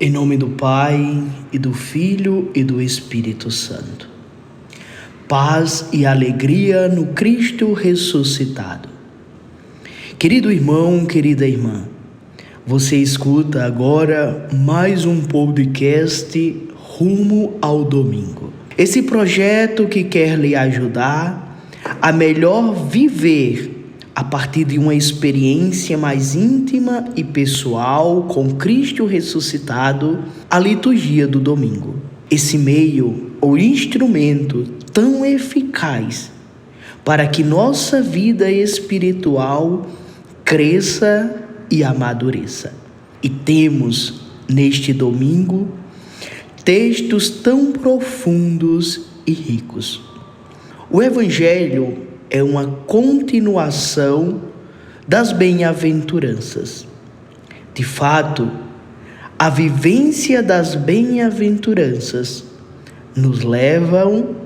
Em nome do Pai, e do Filho, e do Espírito Santo. Paz e alegria no Cristo ressuscitado. Querido irmão, querida irmã, você escuta agora mais um podcast rumo ao domingo. Esse projeto que quer lhe ajudar a melhor viver a partir de uma experiência mais íntima e pessoal com Cristo ressuscitado, a liturgia do domingo. Esse meio ou instrumento tão eficaz para que nossa vida espiritual cresça e amadureça. E temos neste domingo textos tão profundos e ricos. O Evangelho é uma continuação das bem-aventuranças. De fato, a vivência das bem-aventuranças nos levam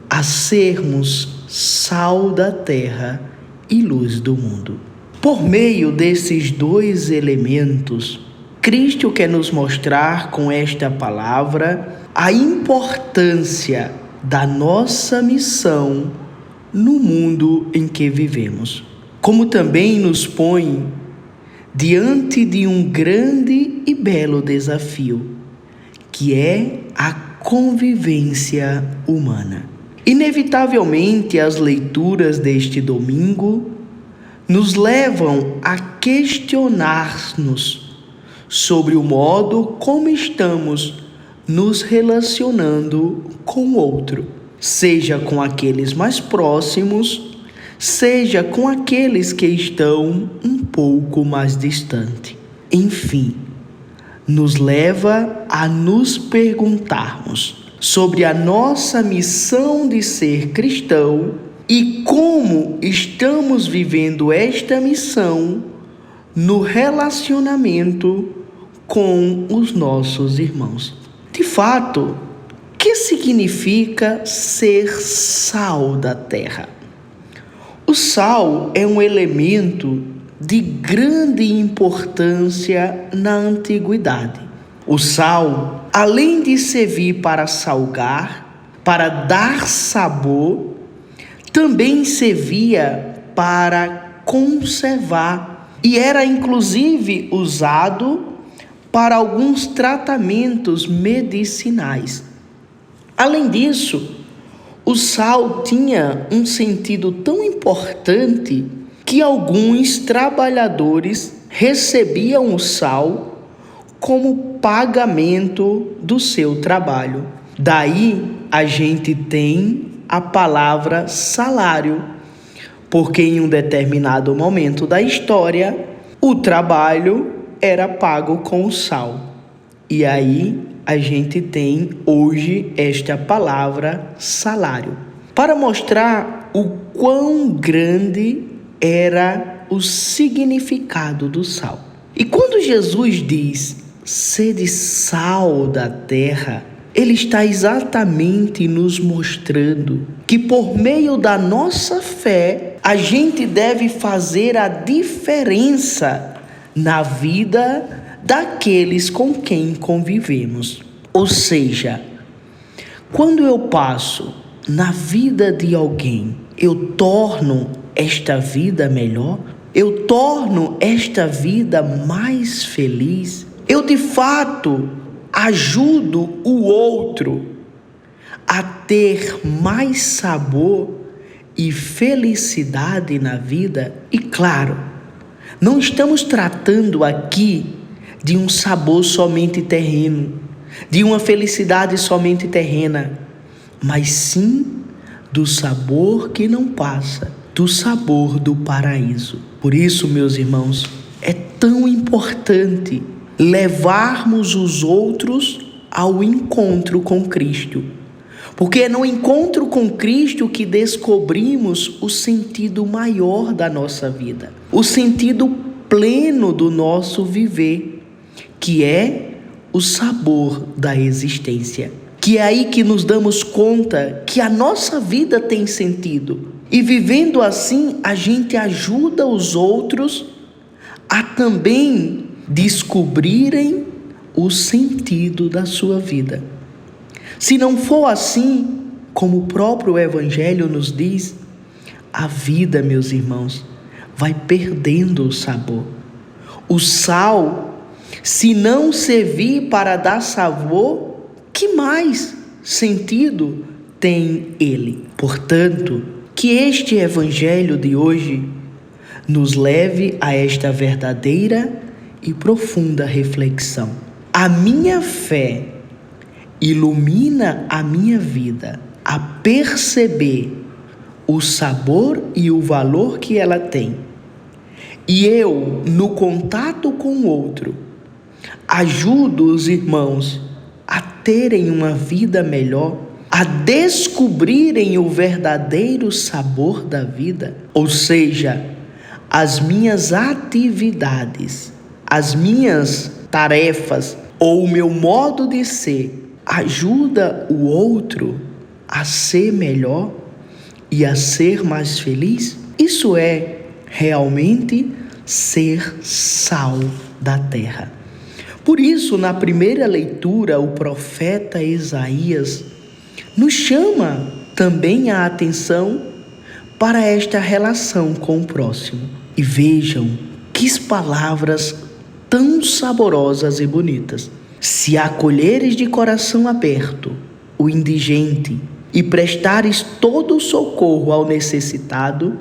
a sermos sal da terra e luz do mundo. Por meio desses dois elementos, Cristo quer nos mostrar com esta palavra a importância da nossa missão no mundo em que vivemos, como também nos põe diante de um grande e belo desafio, que é a convivência humana. Inevitavelmente, as leituras deste domingo nos levam a questionar-nos sobre o modo como estamos nos relacionando com o outro, seja com aqueles mais próximos, seja com aqueles que estão um pouco mais distantes. Enfim, nos leva a nos perguntarmos sobre a nossa missão de ser cristão e como estamos vivendo esta missão no relacionamento com os nossos irmãos. De fato, o que significa ser sal da terra? O sal é um elemento de grande importância na antiguidade. O sal, além de servir para salgar, para dar sabor, também servia para conservar e era inclusive usado para alguns tratamentos medicinais. Além disso, o sal tinha um sentido tão importante que alguns trabalhadores recebiam o sal como pagamento do seu trabalho. Daí a gente tem a palavra salário, porque em um determinado momento da história, o trabalho era pago com o sal. E aí a gente tem hoje esta palavra salário, para mostrar o quão grande era o significado do sal. E quando Jesus diz, sede sal da terra, ele está exatamente nos mostrando que por meio da nossa fé, a gente deve fazer a diferença na vida daqueles com quem convivemos. Ou seja, quando eu passo na vida de alguém, eu torno esta vida melhor, eu torno esta vida mais feliz, eu de fato ajudo o outro a ter mais sabor e felicidade na vida. E claro, não estamos tratando aqui de um sabor somente terreno, de uma felicidade somente terrena, mas sim do sabor que não passa, do sabor do paraíso. Por isso, meus irmãos, é tão importante levarmos os outros ao encontro com Cristo, porque é no encontro com Cristo que descobrimos o sentido maior da nossa vida, o sentido pleno do nosso viver, que é o sabor da existência. Que é aí que nos damos conta que a nossa vida tem sentido. E vivendo assim, a gente ajuda os outros a também descobrirem o sentido da sua vida. Se não for assim, como o próprio Evangelho nos diz, a vida, meus irmãos, vai perdendo o sabor. O sal, se não servir para dar sabor, que mais sentido tem ele? Portanto, que este Evangelho de hoje nos leve a esta verdadeira e profunda reflexão. A minha fé ilumina a minha vida a perceber o sabor e o valor que ela tem. E eu, no contato com o outro, ajudo os irmãos a terem uma vida melhor, a descobrirem o verdadeiro sabor da vida. Ou seja, as minhas atividades, as minhas tarefas ou o meu modo de ser ajuda o outro a ser melhor e a ser mais feliz? Isso é realmente ser sal da terra. Por isso, na primeira leitura, o profeta Isaías nos chama também a atenção para esta relação com o próximo. E vejam que palavras tão saborosas e bonitas. Se acolheres de coração aberto o indigente e prestares todo o socorro ao necessitado,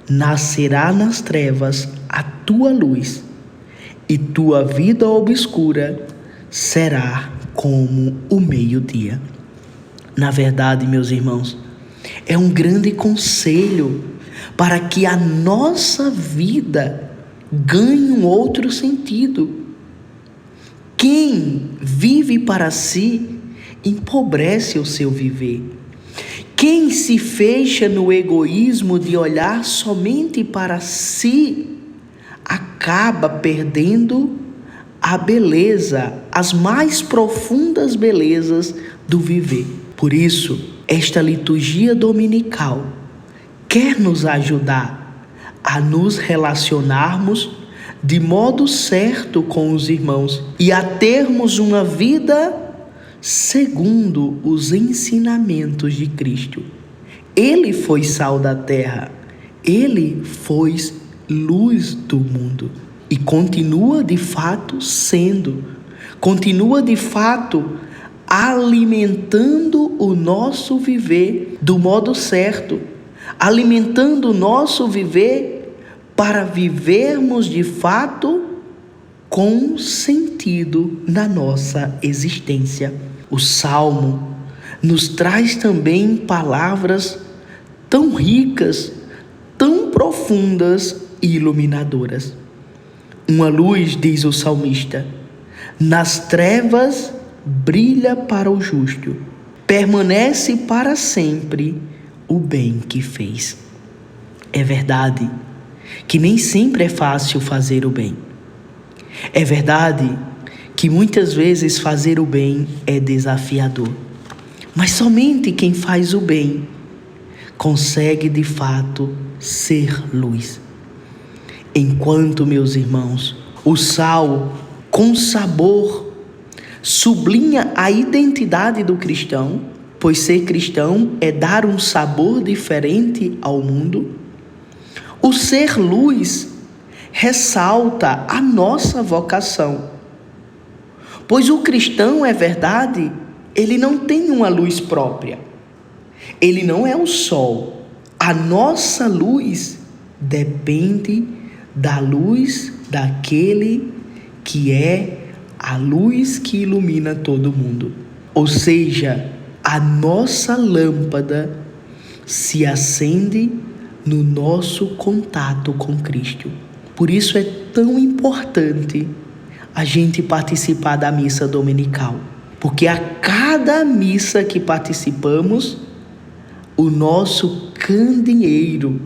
nascerá nas trevas a tua luz, e tua vida obscura será como o meio-dia. Na verdade, meus irmãos, é um grande conselho para que a nossa vida ganhe um outro sentido. Quem vive para si empobrece o seu viver. Quem se fecha no egoísmo de olhar somente para si acaba perdendo a beleza, as mais profundas belezas do viver. Por isso, esta liturgia dominical quer nos ajudar a nos relacionarmos de modo certo com os irmãos e a termos uma vida segundo os ensinamentos de Cristo. Ele foi sal da terra, ele foi luz do mundo e continua de fato sendo, continua de fato alimentando o nosso viver do modo certo, alimentando o nosso viver para vivermos de fato com sentido na nossa existência. O Salmo nos traz também palavras tão ricas, tão profundas e iluminadoras. Uma luz, diz o salmista, nas trevas brilha para o justo, permanece para sempre o bem que fez. É verdade que nem sempre é fácil fazer o bem. É verdade que muitas vezes fazer o bem é desafiador. Mas somente quem faz o bem consegue de fato ser luz. Enquanto, meus irmãos, o sal com sabor sublinha a identidade do cristão, pois ser cristão é dar um sabor diferente ao mundo. O ser luz ressalta a nossa vocação, pois o cristão, é verdade, ele não tem uma luz própria, ele não é o sol. A nossa luz depende da luz daquele que é a luz que ilumina todo mundo. Ou seja, a nossa lâmpada se acende no nosso contato com Cristo. Por isso é tão importante a gente participar da missa dominical, porque a cada missa que participamos, o nosso candeeiro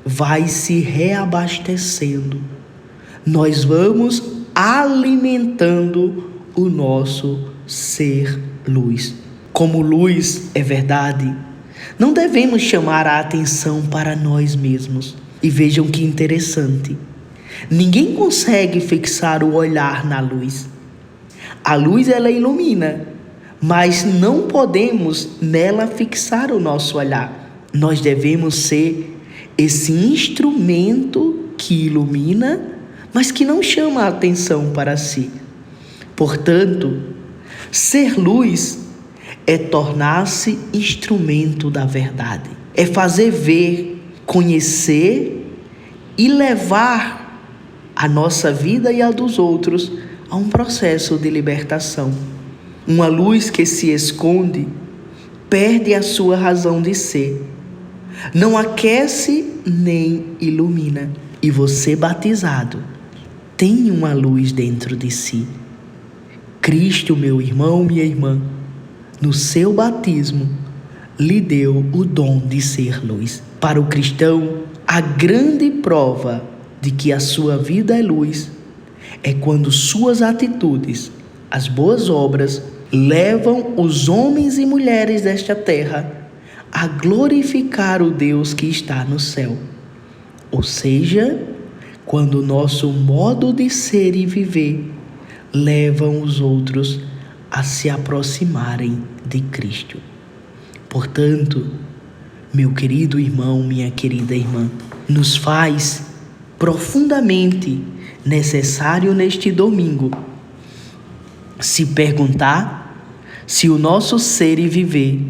vai se reabastecendo. Nós vamos alimentando o nosso ser luz. Como luz, é verdade, não devemos chamar a atenção para nós mesmos. E vejam que interessante. Ninguém consegue fixar o olhar na luz. A luz, ela ilumina, mas não podemos nela fixar o nosso olhar. Nós devemos ser esse instrumento que ilumina, mas que não chama a atenção para si. Portanto, ser luz é tornar-se instrumento da verdade. É fazer ver, conhecer e levar a nossa vida e a dos outros a um processo de libertação. Uma luz que se esconde perde a sua razão de ser. Não aquece nem ilumina. E você, batizado, tem uma luz dentro de si. Cristo, meu irmão, minha irmã, no seu batismo, lhe deu o dom de ser luz. Para o cristão, a grande prova de que a sua vida é luz é quando suas atitudes, as boas obras, levam os homens e mulheres desta terra a glorificar o Deus que está no céu. Ou seja, quando o nosso modo de ser e viver levam os outros a se aproximarem de Cristo. Portanto, meu querido irmão, minha querida irmã, nos faz profundamente necessário neste domingo se perguntar se o nosso ser e viver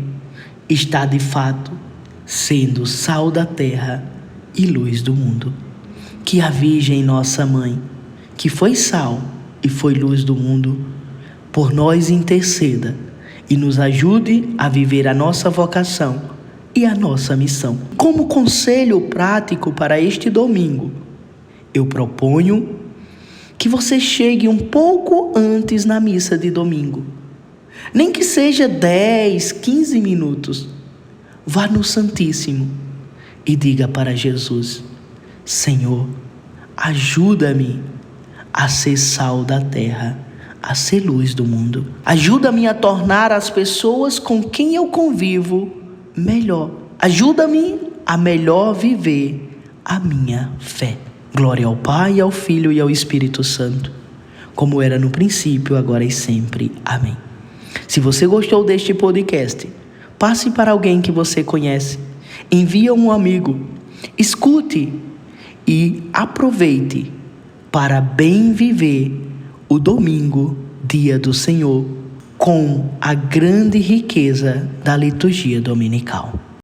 está de fato sendo sal da terra e luz do mundo. Que a Virgem, nossa mãe, que foi sal e foi luz do mundo, por nós interceda e nos ajude a viver a nossa vocação e a nossa missão. Como conselho prático para este domingo, eu proponho que você chegue um pouco antes na missa de domingo. Nem que seja 10, 15 minutos. Vá no Santíssimo e diga para Jesus: Senhor, ajuda-me a ser sal da terra, a ser luz do mundo. Ajuda-me a tornar as pessoas com quem eu convivo melhor. Ajuda-me a melhor viver a minha fé. Glória ao Pai, ao Filho e ao Espírito Santo, como era no princípio, agora e sempre. Amém. Se você gostou deste podcast, passe para alguém que você conhece, envie um amigo, escute e aproveite para bem viver o domingo, dia do Senhor, com a grande riqueza da liturgia dominical.